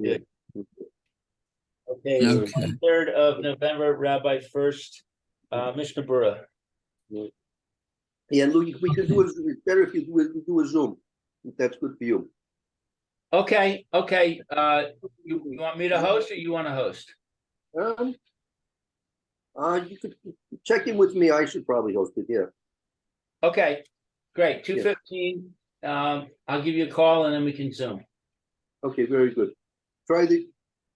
Good. Okay, so Okay. 3rd of November, Rabbi Furst, Mishna Berura. Yeah, Lou, we can do it. It's better if you do a Zoom, if that's good for you. Okay. You want me to host or you want to host? You could check in with me. I should probably host it. Yeah. Okay, great. 2:15. I'll give you a call and then we can Zoom. Okay, very good.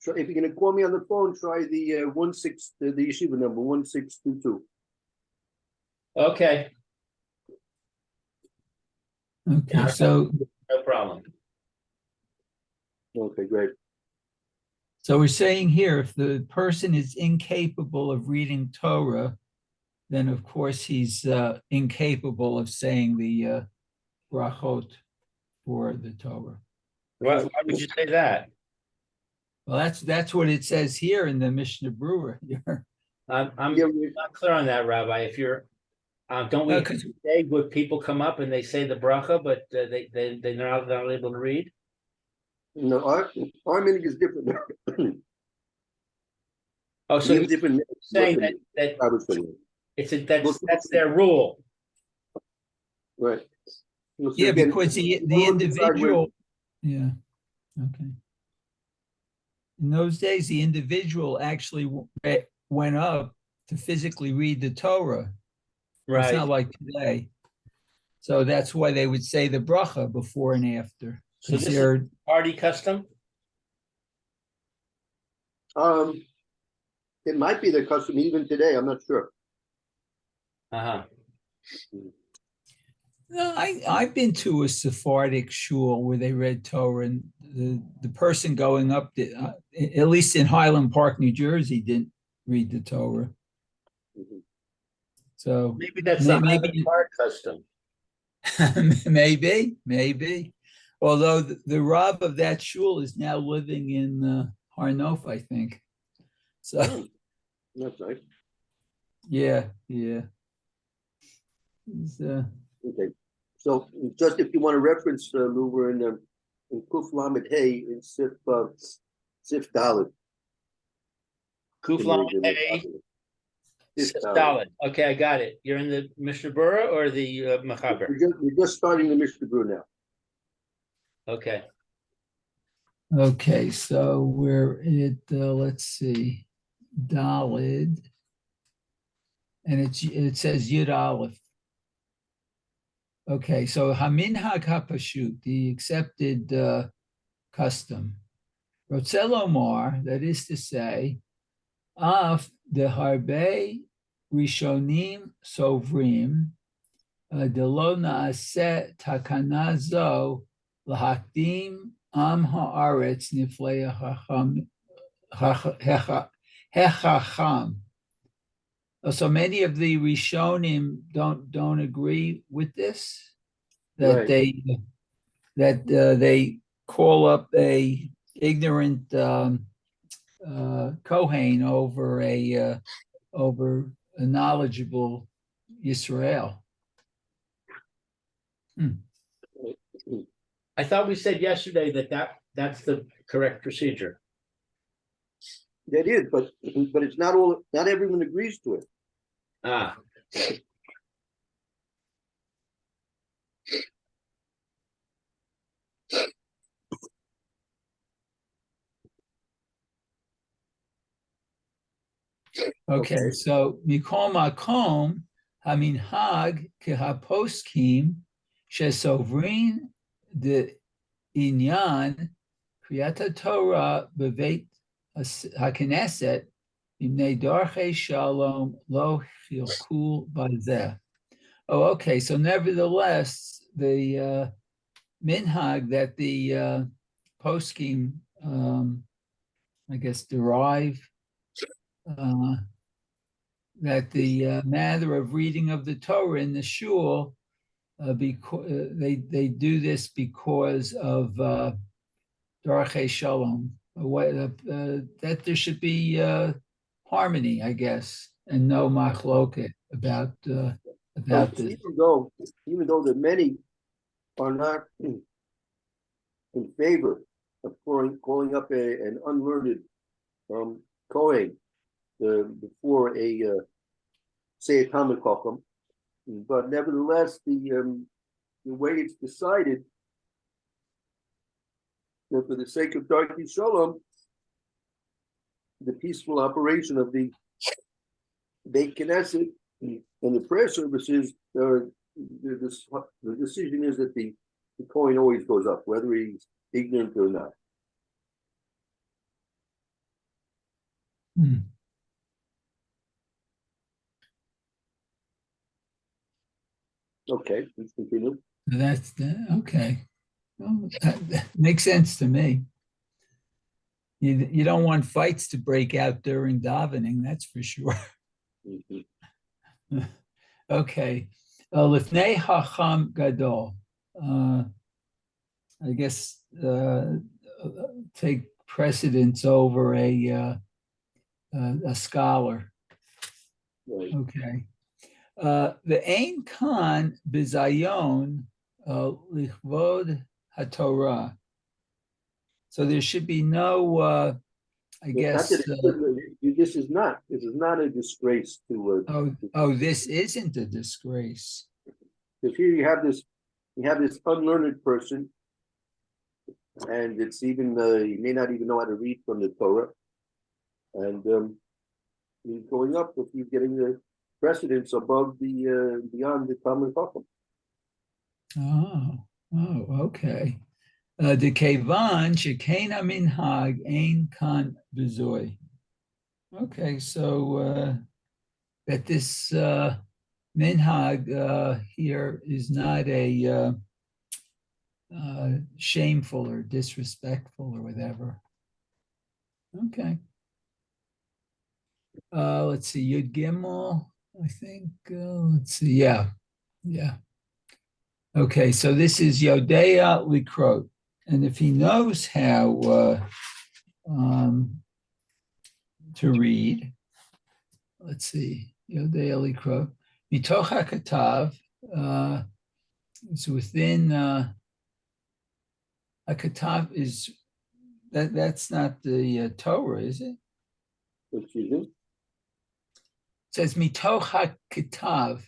If you're gonna call me on the phone, try the the yeshiva number 1622. Okay, Yeah, so no problem. Okay, great. we're saying here, if the person is incapable of reading Torah, then of course he's incapable of saying the brachot for the Torah. Why would you say that? Well, that's what it says here in the Mishnah Berura. I'm Yeah, not clear on that, Rabbi. If you're, don't we say would people come up and they say the bracha, but they're not able to read? no, our meaning is different. Oh, so you're different saying that I was saying. that's their rule. Right. So Yeah, again, because the individual. Yeah. Okay. In those days, the individual actually went up to physically read the Torah. Right. It's not like today. So that's why they would say the bracha before and after. So this is party custom? It might be the custom even today. I'm not sure. Uh-huh. No, I've been to a Sephardic shul where they read Torah, and the person going up, at least in Highland Park, New Jersey, didn't read the Torah. Mhm. So maybe that's the Highland Park custom. maybe. Although the Rav of that shul is now living in Harnof, I think. So that's nice. Yeah. Okay. So just if you want to reference, Lou, we're in Kuf Lamed Hey in Sif Dalet. Kuf Lamed Hey, Sif Dalet. Okay, I got it. You're in the Mishnah Berura or the Mechaber? We're just starting the Mishnah Berura now. Okay, so we're at let's see, Dalid, and it says Yud Aleph. Okay, so Haminhag HaPashut, the accepted custom. Rotzel Omar, that is to say, Af de Harbe Rishonim Sovrim, Delo Naaseh Takana Zo Lahakdim Am Haaretz Niflei Hechacham. So many of the Rishonim don't agree with this, that right. They call up a ignorant Kohen over a knowledgeable Yisrael. I thought we said yesterday that's the correct procedure. That is, but it's not everyone agrees to it. Ah. Okay, so Mikol Makom Haminhag Kehaposkim Shesovrin de Inyan Kriyata Torah Beveit HaKnesset Imnei Darchei Shalom Lo Chilkul Bazeh. Oh, okay. So nevertheless, the minhag that the poskim, I guess, derive that the matter of reading of the Torah in the shul, because they do this because of Darchei Shalom, that there should be harmony, I guess, and no machloket about this. Even though the many are not in favor of calling up an unlearned Kohen before say a Talmud Chacham, but nevertheless, the way it's decided that for the sake of Darkei Shalom, the peaceful operation of the Beit Knesset and the prayer services, the decision is that the coin always goes up, whether he's ignorant or not. Hmm. Okay, let's continue. That's okay. Well, that makes sense to me. You don't want fights to break out during davening, that's for sure. Mm-hmm. Okay. Lifnei Hacham Gadol. I guess take precedence over a scholar. Right. Okay. The Ein Kan Bizayon Lichvod HaTorah. So there should be no, I guess. This is not a disgrace to. This isn't a disgrace. Because here you have this unlearned person, and it's even he may not even know how to read from the Torah, and he's going up if he's getting the precedence above the beyond the Talmud Chacham. Okay. The Kevan Shekena Minhag Ein Kan Bezoy. Okay, so that this minhag here is not a shameful or disrespectful or whatever. Okay. Let's see, Yud Gimel, I think. Let's see, yeah. Okay, so this is Yodea Likrot. And if he knows how to read, let's see, Yodea Likrot. Mitoch HaKatav, it's within HaKatav is, that's not the Torah, is it? Excuse me? It says Mitoch HaKatav.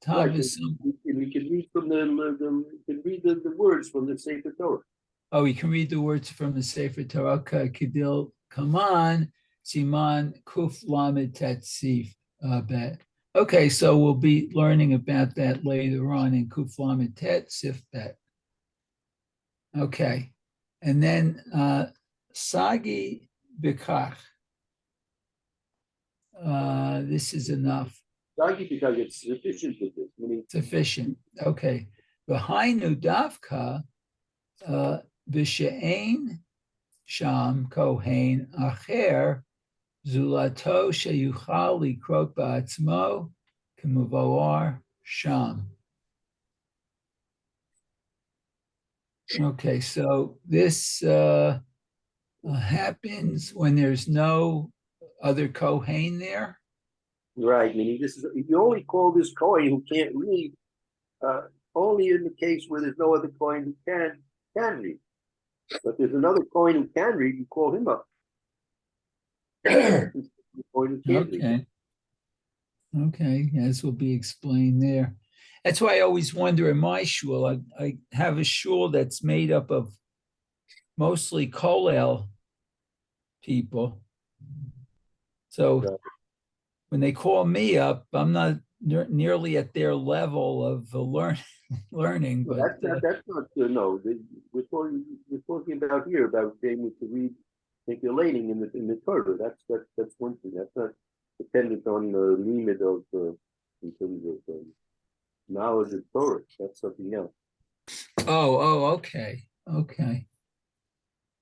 Right, we can read from the words from the Sefer Torah. Oh, you can read the words from the Sefer Torah. Kedil Kaman Siman Kuf Lamed Tet Sif Bet. Okay, so we'll be learning about that later on in Kuf Lamed Tet Sif Bet. Okay, and then Sagi Bikach. This is enough. Because it's sufficient with this. Meaning Sufficient. Okay. V'hainu davka b'she'ein sham kohen acher zulato sheyuchal likrot ba'atzmo k'muvoar sham. Okay, so this happens when there's no other kohen there. Right, meaning this is you only call this Kohen who can't read only in the case where there's no other Kohen who can read. But there's another Kohen who can read, you call him up. Okay, as will be explained there. That's why I always wonder in my shul, I have a shul that's made up of mostly Kollel people. So when they call me up, I'm not nearly at their level of learning. But that's not no. We're talking about here about being able to read, take your Laining in the Torah. That's one thing. That's not dependent on the limit of in terms of knowledge of Torah. That's something else. Okay.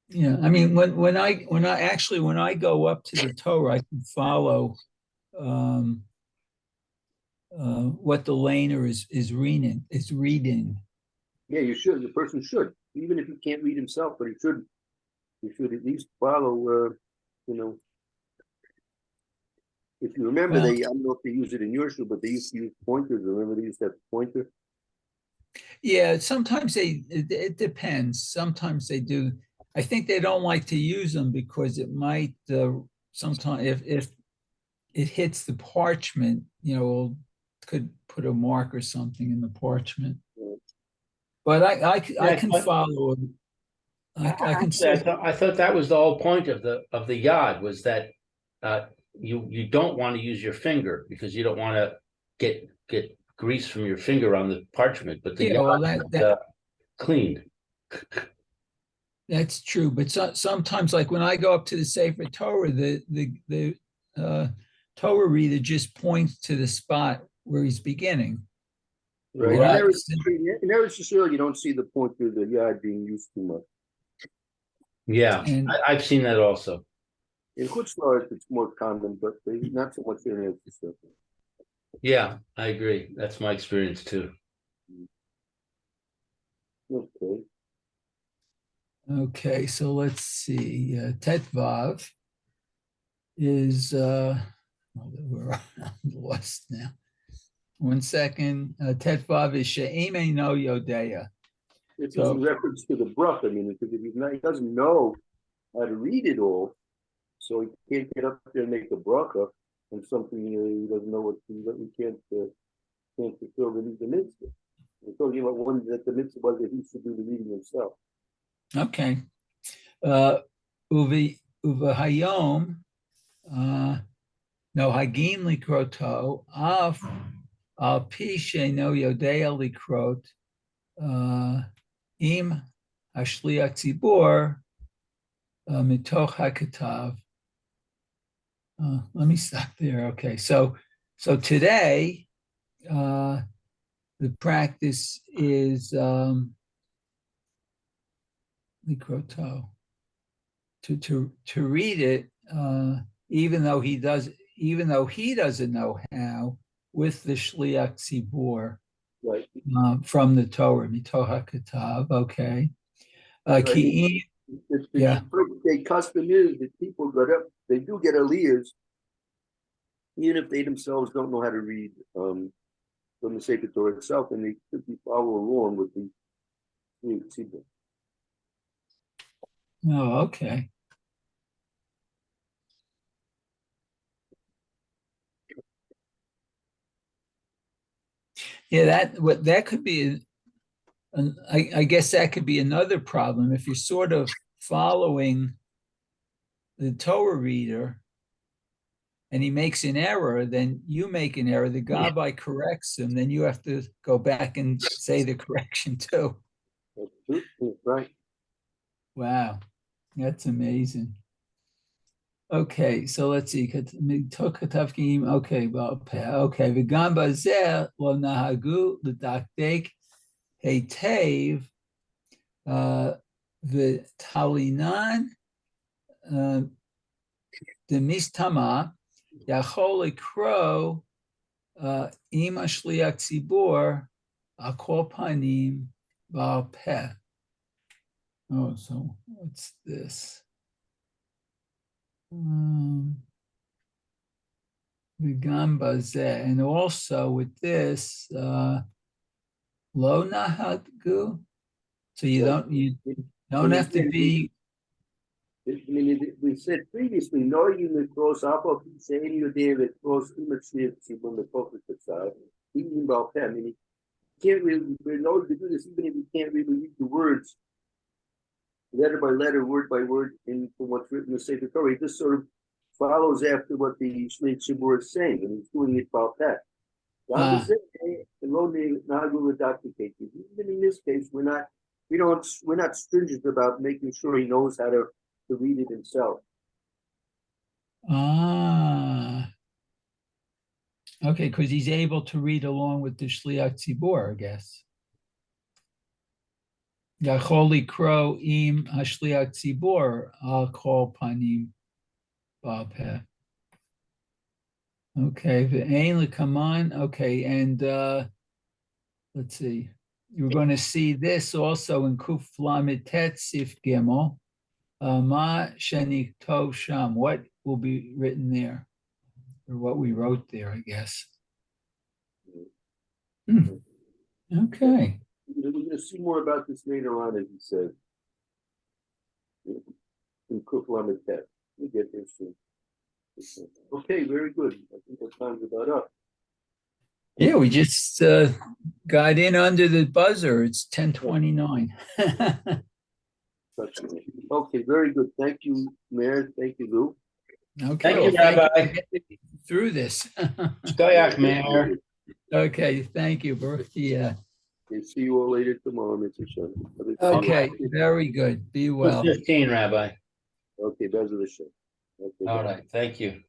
Yeah, I mean when I go up to the Torah, I can follow what the laner is reading. Yeah, you should. The person should, even if he can't read himself, but he should at least follow. If you remember, I don't know if they use it in your shul, but they used to use pointers. Remember, they used to have a pointer. Yeah, sometimes it depends. Sometimes they do. I think they don't like to use them because it might sometimes if it hits the parchment, could put a mark or something in the parchment. But I can follow. I can see. I thought that was the whole point of the yad, was that you don't want to use your finger because you don't want to get grease from your finger on the parchment, but the yad cleaned. That's true, but sometimes, like when I go up to the Sefer Torah, the Torah reader just points to the spot where he's beginning. Right. In Eretz Yisrael, you don't see the point of the yad being used too much. Yeah, I've seen that also. In Chutz La'aretz, it's more common, but not so much in Eretz Yisrael. Yeah, I agree. That's my experience too. Okay. Okay, so let's see. Tetvav is I'm lost now. 1 second. Tetvav is She'im no Yodeya. It's in reference to the bracha. I mean, because he doesn't know how to read it all, so he can't get up there and make a bracha on something he doesn't know what he can't fulfill the mitzvah. We're talking about one that the mitzvah was that he should do the reading himself. Okay. Uvahayom, no hagin likroto af al pishe no yodea likrot im hashliach tzibor mitoch hakatav. Let me stop there. Okay, so today the practice is likroto. To read it, even though he doesn't know how, with the shliach tzibur, right, from the Torah, mitoch hakatav. Okay, the custom is that people they do get aliyahs, even if they themselves don't know how to read from the Sefer Torah itself, and they simply follow along with the tzibur. Oh, okay. Yeah, that could be, I guess that could be another problem if you're sort of following the Torah reader, and he makes an error, then you make an error. The Gabbai corrects him, then you have to go back and say the correction too. That's right. Wow, that's amazing. Okay, so let's see. Okay, well, okay. V'gam bazeh lo nahagu l'dakdek heitev v'talinan demistama yachol likro im hashliach tzibur akol panim ba'al peh. Oh, so what's this? And also with this, lo nahagu. So you don't have to be. I mean, we said previously, knowing the cross up of saying you there that cross image on the prophet side, even about that. I mean, you can't really, we're in order to do this, even if you can't really read the words letter by letter, word by word, from what's written in the Sefer Torah. He just sort of follows after what the Shnei Tzibur is saying, and he's doing it about that. Even in this case, we're not stringent about making sure he knows how to read it himself. Okay, because he's able to read along with the Shliach Tzibur, I guess. Yacholi Kro im Hashliach Tzibur al kol panim ba'al peh. Okay, v'ein l'kaman. Okay, and let's see. You're going to see this also in Kuf Lamed Tet Sif Gimel. Ma sheni tov sham. What will be written there, or what we wrote there, I guess. Okay. We're going to see more about this later on, as he said. In Kuflam and Tet. We get there soon. Okay, very good. I think our time's about up. Yeah, we just got in under the buzzer. It's 10:29. Okay, very good. Thank you, Mayor. Thank you, Lou. Okay, Thank you, well, thank you Rabbi. for getting through this. Shkoyach, Mayor. Okay, thank you. Yeah. Okay, see you all later tomorrow, Mr. Shem. Okay, very good. Be well. 2:15, Rabbi. Okay, Bez of the show. Okay, All bye. right, thank you.